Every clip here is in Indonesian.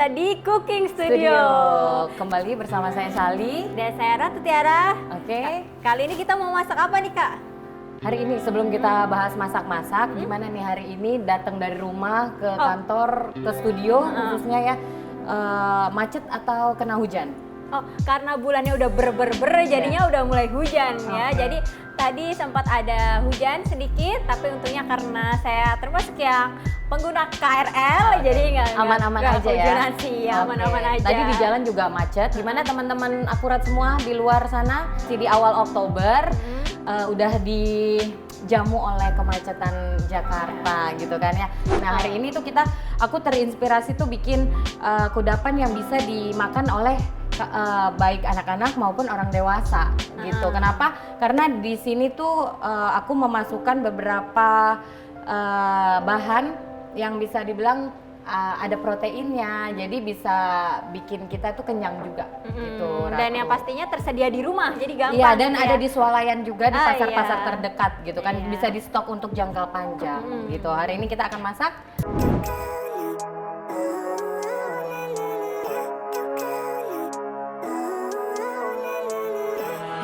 kita di Cooking Studio. Kembali bersama saya Sally Dan saya Ratu Tiara. Oke. Kali ini kita mau masak apa nih Kak? Hari ini sebelum kita bahas masak-masak, gimana nih hari ini datang dari rumah ke kantor, ke studio khususnya ya, macet atau kena hujan? Oh, karena bulannya udah ber jadinya udah mulai hujan ya. Jadi tadi sempat ada hujan sedikit, tapi untungnya karena saya termasuk yang pengguna KRL, jadi nggak Aman-aman aja ya? kehujanan sih, aman-aman aja. Tadi di jalan juga macet, gimana teman-teman akurat semua di luar sana? Di awal Oktober udah dijamu oleh kemacetan Jakarta gitu kan ya. Nah hari ini tuh aku terinspirasi tuh bikin kudapan yang bisa dimakan oleh baik anak-anak maupun orang dewasa gitu. Kenapa? Karena di sini tuh aku memasukkan beberapa bahan yang bisa dibilang ada proteinnya, jadi bisa bikin kita tuh kenyang juga gitu. Dan yang pastinya tersedia di rumah, jadi gampang. Iya, dan gitu ada ya. di swalayan juga di pasar-pasar iya. terdekat gitu kan, Iya. bisa di stok untuk jangka panjang gitu. Hari ini kita akan masak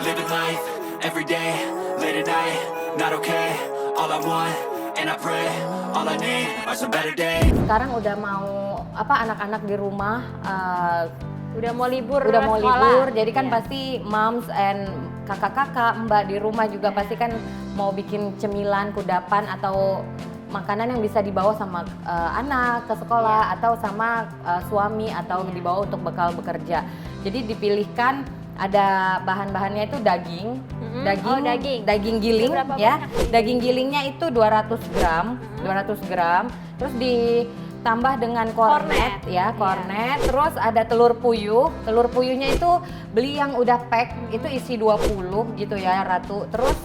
Living life, every day, late at night, not okay. All I want, and I pray, all I need are some better days. sekarang udah mau anak-anak di rumah Udah mau libur udah mau sekolah. libur, jadi kan Iya. pasti moms and kakak-kakak, mbak di rumah juga pasti kan mau bikin cemilan, kudapan atau makanan yang bisa dibawa sama anak ke sekolah atau sama suami atau dibawa untuk bekal bekerja. Jadi dipilihkan ada bahan-bahannya itu daging, Oh, daging. daging giling Itu berapa ya. banyak nih? Daging gilingnya itu 200 gram, 200 gram. Terus ditambah dengan kornet ya, kornet. Terus ada telur puyuh. Telur puyuhnya itu beli yang udah pack, itu isi 20 gitu ya, Ratu. Terus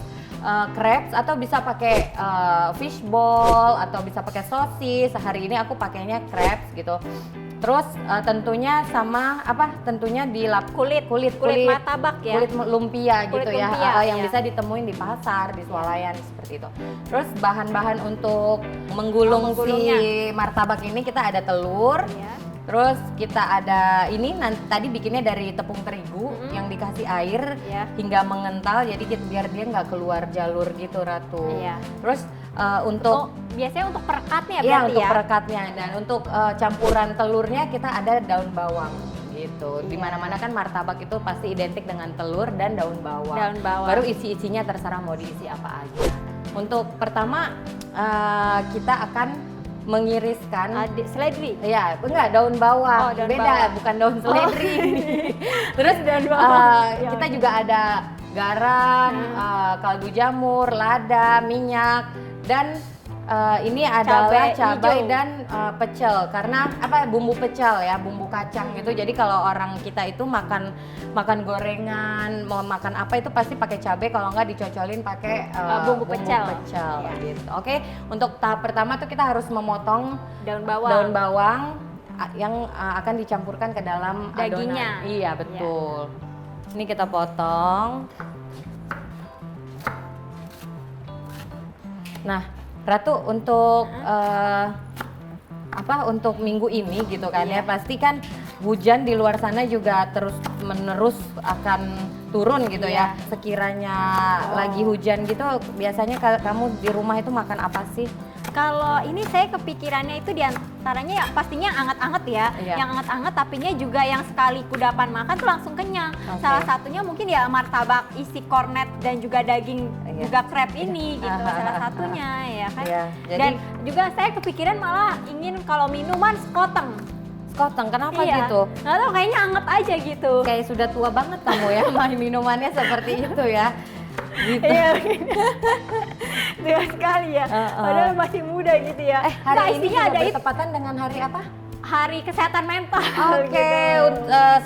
crepes atau bisa pakai fishball atau bisa pakai sosis. Hari ini aku pakainya crepes gitu. Terus tentunya sama tentunya dilap kulit martabak ya. kulit lumpia Kulit gitu ya, lumpia, yang ya. bisa ditemuin di pasar, di swalayan seperti itu. Terus bahan-bahan untuk menggulung si martabak ini kita ada telur. Iya. Terus kita ada ini tadi bikinnya dari tepung terigu yang dikasih air Iya. hingga mengental, jadi biar dia nggak keluar jalur gitu, Ratu. Iya. Terus untuk Biasanya untuk perekatnya iya, berarti untuk ya. perekatnya, dan untuk campuran telurnya kita ada daun bawang gitu. Di mana-mana kan martabak itu pasti identik dengan telur dan daun bawang. Daun bawang. Baru isi-isinya terserah mau diisi apa aja. Untuk pertama kita akan mengiriskan Seledri. ya, enggak, daun bawang. Oh, daun Beda, bawang. bukan daun seledri. Terus Daun bawang. kita juga ada garam, kaldu jamur, lada, minyak, dan ini adalah cabai hijau. dan pecel. Karena bumbu pecel ya, bumbu kacang gitu. Jadi kalau orang kita itu makan gorengan, mau makan apa itu pasti pakai cabai, kalau nggak dicocolin pakai Bumbu pecel. Iya. gitu. Oke, untuk tahap pertama tuh kita harus memotong Daun bawang. daun bawang yang akan dicampurkan ke dalam Dagingnya. adonan. Iya, betul. Ini kita potong. Nah, Ratu, untuk untuk minggu ini gitu kan ya, pasti kan hujan di luar sana juga terus menerus akan turun gitu ya. Sekiranya lagi hujan gitu, biasanya kamu di rumah itu makan apa sih? Kalau ini saya kepikirannya itu diantaranya ya pastinya yang anget-anget ya. Iya. Yang anget-anget tapinya juga yang sekali kudapan makan tuh langsung kenyang. Oke. Salah satunya mungkin ya martabak isi kornet dan juga daging juga crab ini gitu. Salah satunya ya kan. Iya, jadi- Dan juga saya kepikiran malah ingin kalau minuman sekoteng. Sekoteng, kenapa Iya. gitu? Nggak tahu, kayaknya anget aja gitu. Kayak sudah tua banget kamu ya, main minumannya seperti itu ya. Gitu. Iya. Tua sekali ya. Padahal masih muda gitu ya. Hari Nah, ini isinya juga ada bertepatan dengan hari apa? Hari Kesehatan Mental. Oke, gitu.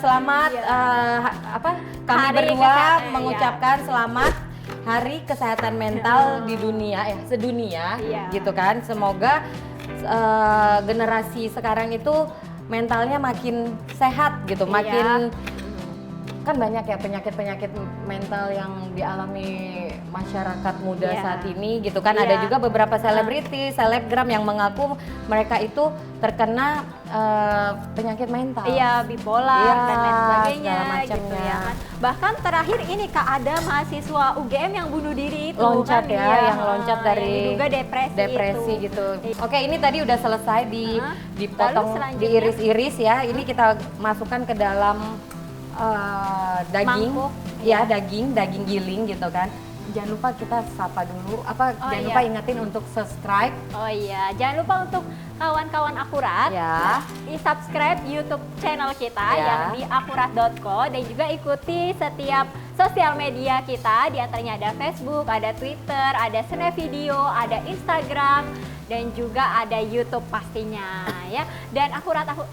selamat kami Hari berdua Kesehatan, mengucapkan selamat Hari Kesehatan Mental di dunia sedunia Iya. gitu kan. Semoga generasi sekarang itu mentalnya makin sehat gitu, Iya. makin kan banyak ya penyakit-penyakit mental yang dialami masyarakat muda Iya. saat ini gitu kan. Iya. Ada juga beberapa selebriti, selebgram yang mengaku mereka itu terkena penyakit mental. Iya, bipolar Iya, dan lain sebagainya segala gitu macamnya. ya kan. Bahkan terakhir ini Kak, ada mahasiswa UGM yang bunuh diri itu Loncat kan, ya, iya, yang loncat yang dari diduga depresi itu. gitu. Iya. Oke, ini tadi udah selesai dipotong, Lalu selanjutnya? diiris-iris ya. Ini kita masukkan ke dalam daging. Mangkuk. Ya, daging giling gitu kan. Jangan lupa kita sapa dulu. Jangan iya. lupa ingetin untuk subscribe Oh iya, jangan lupa untuk kawan-kawan akurat ya. di subscribe YouTube channel kita Ya. yang di akurat.co dan juga ikuti setiap sosial media kita, di antaranya ada Facebook, ada Twitter, ada Snap Video, ada Instagram dan juga ada YouTube pastinya ya. Dan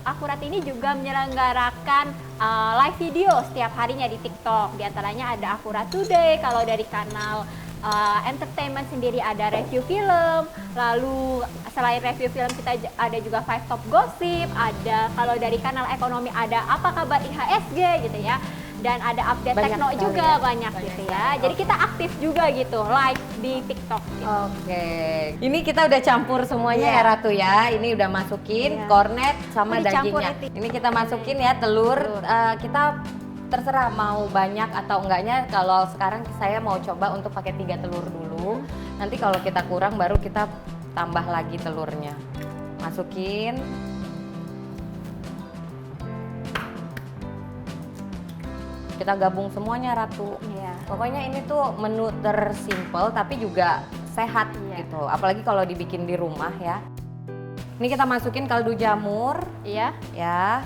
akurat ini juga menyelenggarakan live video setiap harinya di TikTok. Di antaranya ada Akurat Today, kalau dari kanal entertainment sendiri ada review film, lalu selain review film kita ada juga 5 Top Gossip, ada kalau dari kanal ekonomi ada Apa Kabar IHSG gitu ya, dan ada update Banyak tekno sekali juga ya. banyak Banyak gitu sekali. ya. Jadi kita aktif juga gitu live di TikTok gitu. Oke. Ini kita udah campur semuanya Iya. ya Ratu ya. Ini udah masukin Iya. kornet sama Oh, dicampur dagingnya. itu. Ini kita masukin ya telur. Kita terserah mau banyak atau enggaknya. Kalau sekarang saya mau coba untuk pakai 3 telur dulu. Nanti kalau kita kurang baru kita tambah lagi telurnya. Masukin. Kita gabung semuanya Ratu. Iya. Pokoknya ini tuh menu tersimpel tapi juga sehat Iya. gitu. Apalagi kalau dibikin di rumah ya. Ini kita masukin kaldu jamur Iya, ya.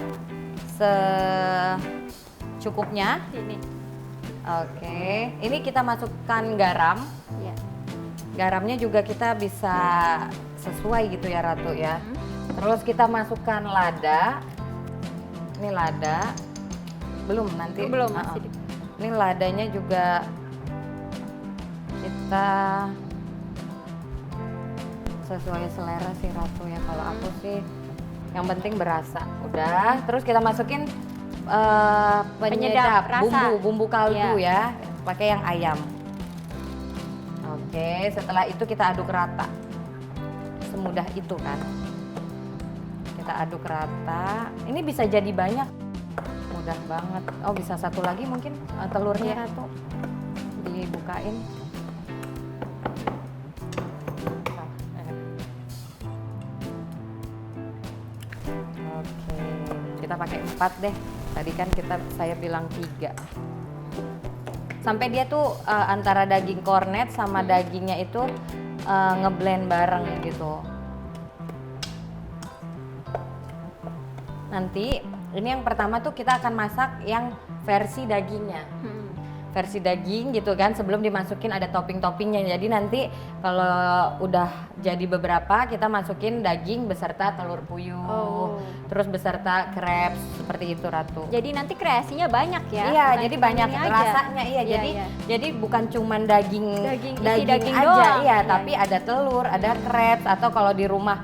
Secukupnya. sini. Oke. Ini kita masukkan garam. Iya. Garamnya juga kita bisa sesuai gitu ya Ratu ya. Terus kita masukkan lada. Ini lada. Belum nanti. Belum, Ah, masih ah. di- Ini ladanya juga kita sesuai selera sih Ratu ya. Kalau aku sih yang penting berasa. Udah, terus kita masukin Penyedap rasa. bumbu kaldu ya. Pakai yang ayam. Oke, setelah itu kita aduk rata. Semudah itu kan. Kita aduk rata. Ini bisa jadi banyak. Mudah banget. Oh, bisa satu lagi mungkin telurnya Iya. Ratu. Dibukain. Oke, kita pakai 4 deh. Tadi kan saya bilang 3. Sampai dia tuh antara daging kornet sama dagingnya itu ngeblend bareng gitu. Nanti ini yang pertama tuh kita akan masak yang versi dagingnya. Versi daging gitu kan, sebelum dimasukin ada topping-toppingnya. Jadi nanti kalau udah jadi beberapa kita masukin daging beserta telur puyuh. Oh. Terus beserta crepes seperti itu Ratu. Jadi nanti kreasinya banyak ya. Iya, bukan jadi cuma banyak ini aja. rasanya iya. Iya, Jadi iya. jadi bukan cuman daging Isi daging aja doang. iya, Iya, tapi iya. ada telur, ada crepes atau kalau di rumah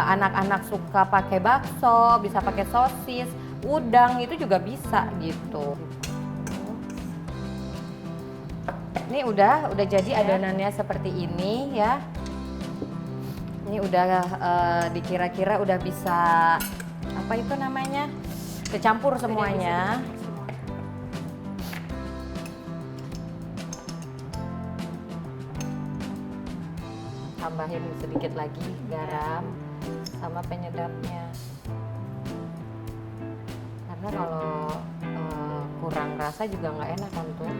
anak-anak suka pakai bakso, bisa pakai sosis, udang itu juga bisa gitu. Ini udah jadi adonannya seperti ini ya. Ini udah dikira-kira udah bisa apa itu namanya? Kecampur semuanya. Tambahin sedikit lagi garam sama penyedapnya. Karena kalau kurang rasa juga nggak enak kan tuh.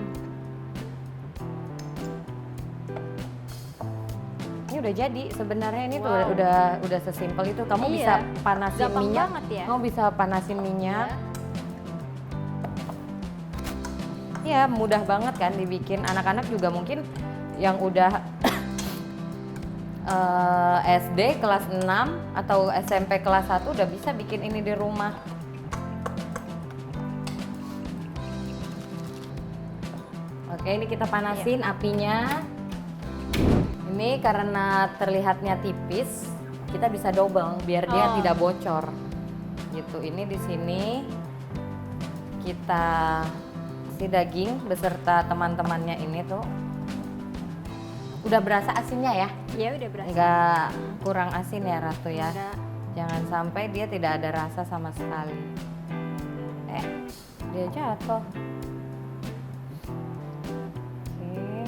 Ini udah jadi sebenarnya ini tuh Wow. udah sesimpel itu. Kamu Iya. bisa panasin Gampang minyak. banget ya. Kamu bisa panasin minyak. Ya mudah banget kan dibikin. Anak-anak juga mungkin yang udah SD kelas 6 atau SMP kelas 1 udah bisa bikin ini di rumah. Oke, ini kita panasin apinya. Ini karena terlihatnya tipis, kita bisa double biar dia Oh. tidak bocor. Gitu. Ini di sini kita si daging beserta teman-temannya ini tuh udah berasa asinnya ya? Ya udah berasa. Nggak kurang asin ya Ratu ya? Enggak. Jangan sampai dia tidak ada rasa sama sekali. Dia jatuh. Oke.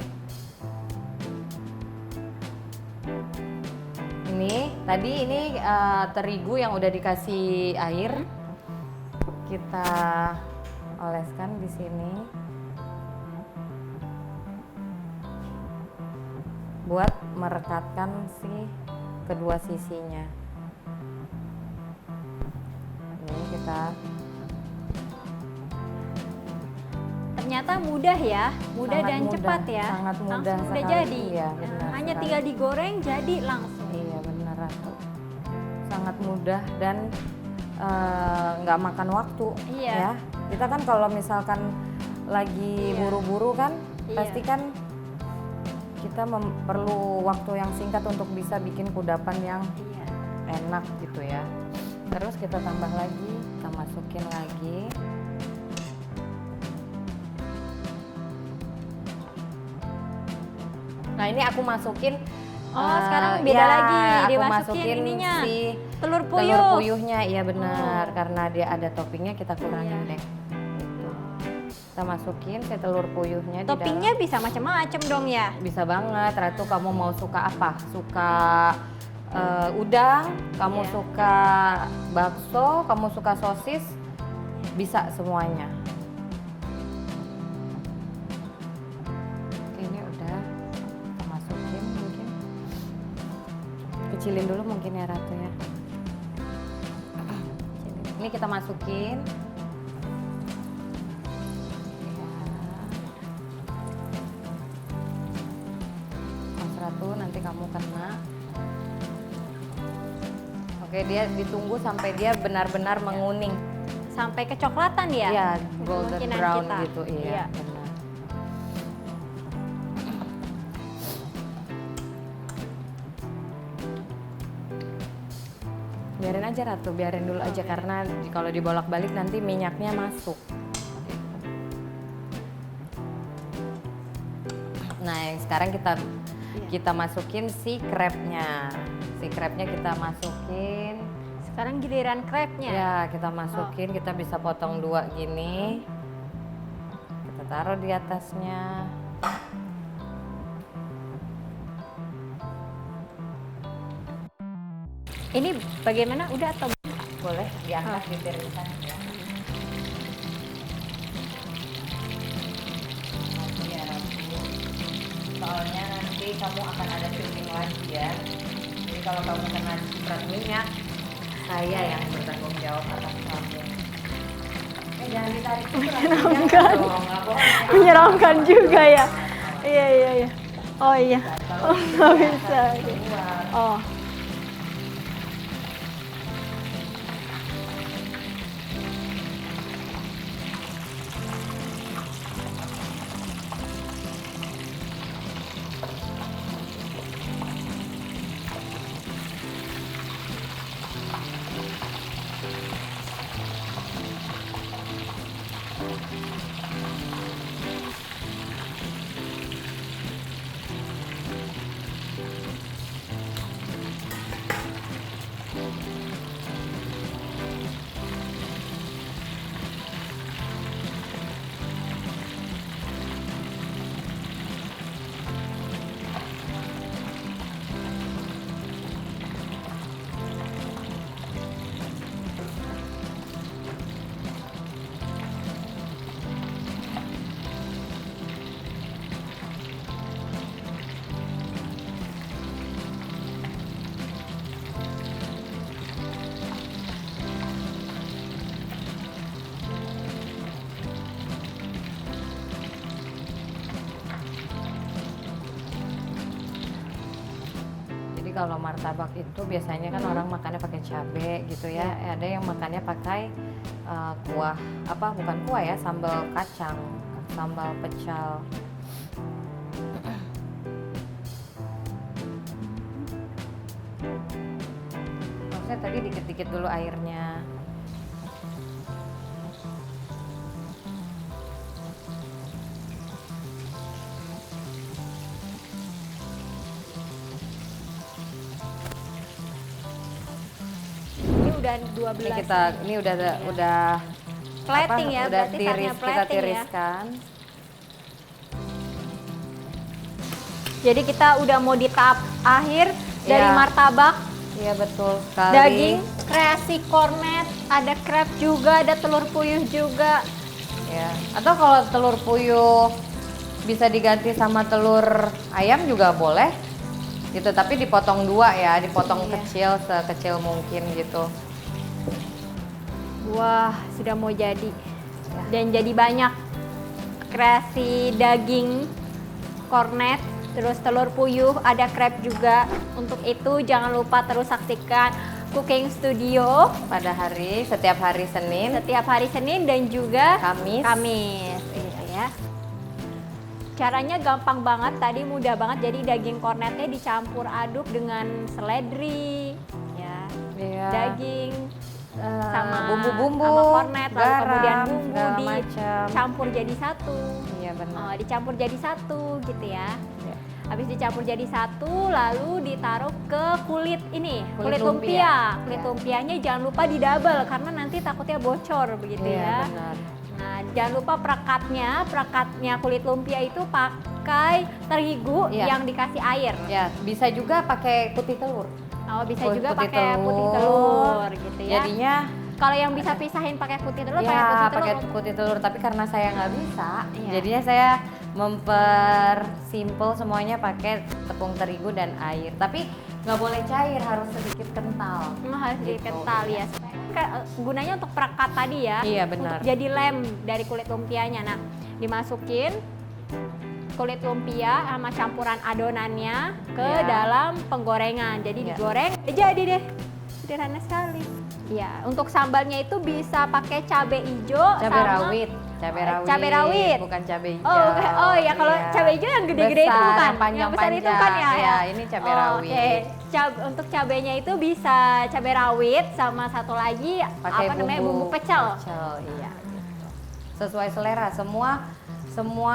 Ini terigu yang udah dikasih air. Kita oleskan di sini. Buat merekatkan si kedua sisinya. Ini kita Ternyata mudah ya, mudah sangat dan mudah, cepat ya. sangat mudah Langsung udah sekali. jadi. Iya, benar Hanya sekali. tinggal digoreng jadi langsung. Iya benar Ratu. Sangat mudah dan nggak makan waktu. Iya. Ya. Kita kan kalau misalkan lagi Iya. buru-buru kan, Iya. pasti kan kita perlu waktu yang singkat untuk bisa bikin kudapan yang Iya. enak gitu ya. Terus kita tambah lagi, kita masukin lagi. Nah ini aku masukin. Sekarang beda ya, lagi, aku dimasukin masukin ininya. si Telur puyuh. telur puyuhnya, iya benar. Karena dia ada toppingnya kita kurangin Iya. deh. Gitu. Kita masukin si telur puyuhnya Toppingnya di bisa macam-macam dong ya. dalam. Bisa banget, Ratu kamu mau suka apa? Suka udang, kamu Iya. suka bakso, kamu suka sosis, bisa semuanya. Oke, ini udah kita masukin mungkin. Kecilin dulu mungkin ya Ratu ya. Ini kita masukin. Mas Ratu nanti kamu kena. Oke, dia ditunggu sampai dia benar-benar menguning. Sampai kecoklatan ya? Iya, golden Kemungkinan brown kita. gitu, iya. Benar. Biarin aja Ratu, biarin dulu aja karena kalau dibolak-balik nanti minyaknya masuk. Nah, yang sekarang kita masukin si crabnya. Si crabnya kita masukin. Sekarang giliran crabnya. Ya, kita masukin, kita bisa potong dua gini. Kita taruh di atasnya. Ini bagaimana? Udah atau Boleh diangkat di piring sana ya. Nanti ya, Ratu. Soalnya nanti kamu akan ada syuting lagi ya. Jadi kalau kamu kena ciprat minyak, saya yang bertanggung jawab atas kamu. Jangan ditarik Menyenangkan. dong, nggak boleh. menyeramkan juga ya? Iya, iya, iya. Oh iya. Kalau Nggak bisa. keluar. Oh. Jadi kalau martabak itu biasanya kan orang makannya pakai cabai gitu ya. Ada yang makannya pakai kuah bukan kuah ya, sambal kacang, sambal pecel. Maksudnya tadi dikit-dikit dulu airnya. dan 12. Ini udah plating ya, udah berarti saatnya kita plating ya. tiriskan. Jadi kita udah mau di tahap akhir dari Iya. martabak, Iya betul sekali. daging, kreasi kornet, ada crab juga, ada telur puyuh juga. Ya. Atau kalau telur puyuh bisa diganti sama telur ayam juga boleh. Gitu, tapi dipotong 2 ya, dipotong Iya. kecil sekecil mungkin gitu. Wah, sudah mau jadi. Ya. Dan jadi banyak kreasi daging kornet, terus telur puyuh, ada crab juga. Untuk itu jangan lupa terus saksikan Cooking Studio Setiap hari Senin, setiap hari Senin dan juga Kamis. Gitu ya. Caranya gampang banget, tadi mudah banget. Jadi daging kornetnya dicampur aduk dengan seledri, ya, Iya. daging sama bumbu-bumbu, sama kornet, lalu garam, kemudian bumbu segala macam. dicampur jadi satu. Iya benar. Dicampur jadi satu gitu ya. Iya. Habis dicampur jadi satu, lalu ditaruh ke kulit ini, Kulit kulit lumpia. lumpia. Kulit Ya. lumpianya jangan lupa didouble karena nanti takutnya bocor begitu Iya ya. benar. Nah, jangan lupa perekatnya kulit lumpia itu pakai terigu Iya. yang dikasih air. Ya, bisa juga pakai putih telur. Oh, bisa Putih juga telur. pakai putih telur gitu ya. Jadinya Kalau yang bisa pisahin pakai putih telur, ya pakai pakai putih telur, tapi karena saya nggak bisa, Iya. jadinya saya mempersimpel semuanya pakai tepung terigu dan air. Tapi nggak boleh cair, harus sedikit kental. Harus jadi Gitu. kental ya. Gunanya untuk perekat tadi ya. Iya, benar. Untuk jadi lem dari kulit lumpianya. Nah, dimasukin kulit lumpia sama campuran adonannya ke Iya. dalam penggorengan. Jadi Iya. digoreng, jadi deh. Sederhana sekali. Ya, untuk sambalnya itu bisa pakai cabai hijau Cabai sama rawit, cabai rawit. bukan cabai hijau. Oh ya, kalau Iya. cabai hijau yang gede-gede itu Besar, bukan, yang panjang-panjang. besar itu kan ya. Iya, ini cabai rawit. Oke, untuk cabainya itu bisa cabai rawit sama satu lagi Pakai apa namanya bumbu pecel. iya. Sesuai selera, semua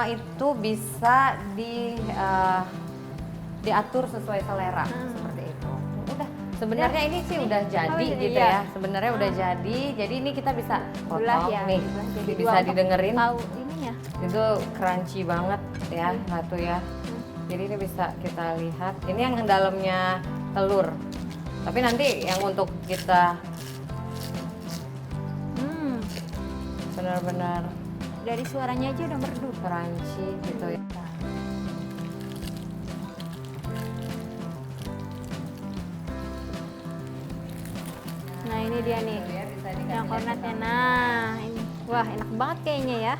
itu bisa diatur sesuai selera seperti itu. Udah, sebenarnya ini sih udah jadi Oh, gitu iya. ya. Sebenarnya udah jadi. Jadi ini kita bisa Belah potong ya, nih. belah jadi Bisa dua untuk didengerin. Tahu ininya. Itu crunchy banget ya, Ratu ya. Jadi ini bisa kita lihat. Ini yang dalamnya telur. Tapi nanti yang untuk kita benar-benar Dari suaranya aja udah merdu. crunchy gitu ya. Nah, ini dia nih. Bisa Yang kornetnya. Nah, ini. Wah, enak banget kayaknya ya.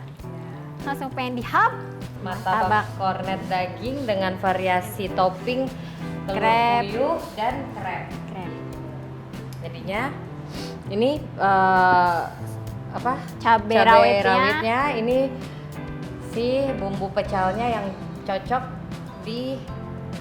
Langsung pengen dihap. martabak kornet daging dengan variasi topping telur Krep. puyuh dan krep. Keren. Jadinya ini apa? Cabai Cabai rawitnya. rawitnya ini si bumbu pecalnya yang cocok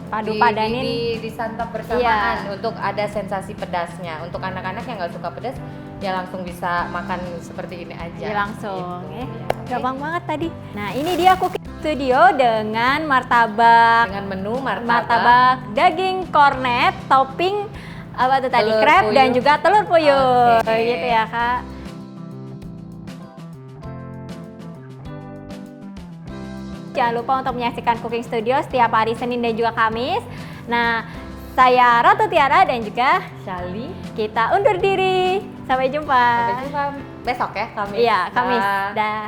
Padu-padanin. disantap bersamaan Iya. untuk ada sensasi pedasnya. Untuk anak-anak yang nggak suka pedas ya langsung bisa makan seperti ini aja. Jadi langsung Gitu. ya. Ya, oke. Gampang banget tadi. Nah, ini dia Cooking Studio dengan martabak Dengan menu martabak daging kornet topping apa tuh tadi Telur crab dan puyuh. juga telur puyuh Oke. gitu ya Kak. Jangan lupa untuk menyaksikan Cooking Studio setiap hari Senin dan juga Kamis. Nah, saya Ratu Tiara dan juga Shali. kita undur diri. Sampai jumpa. Sampai jumpa besok ya Kamis. Iya, Kamis. Dah. Dah.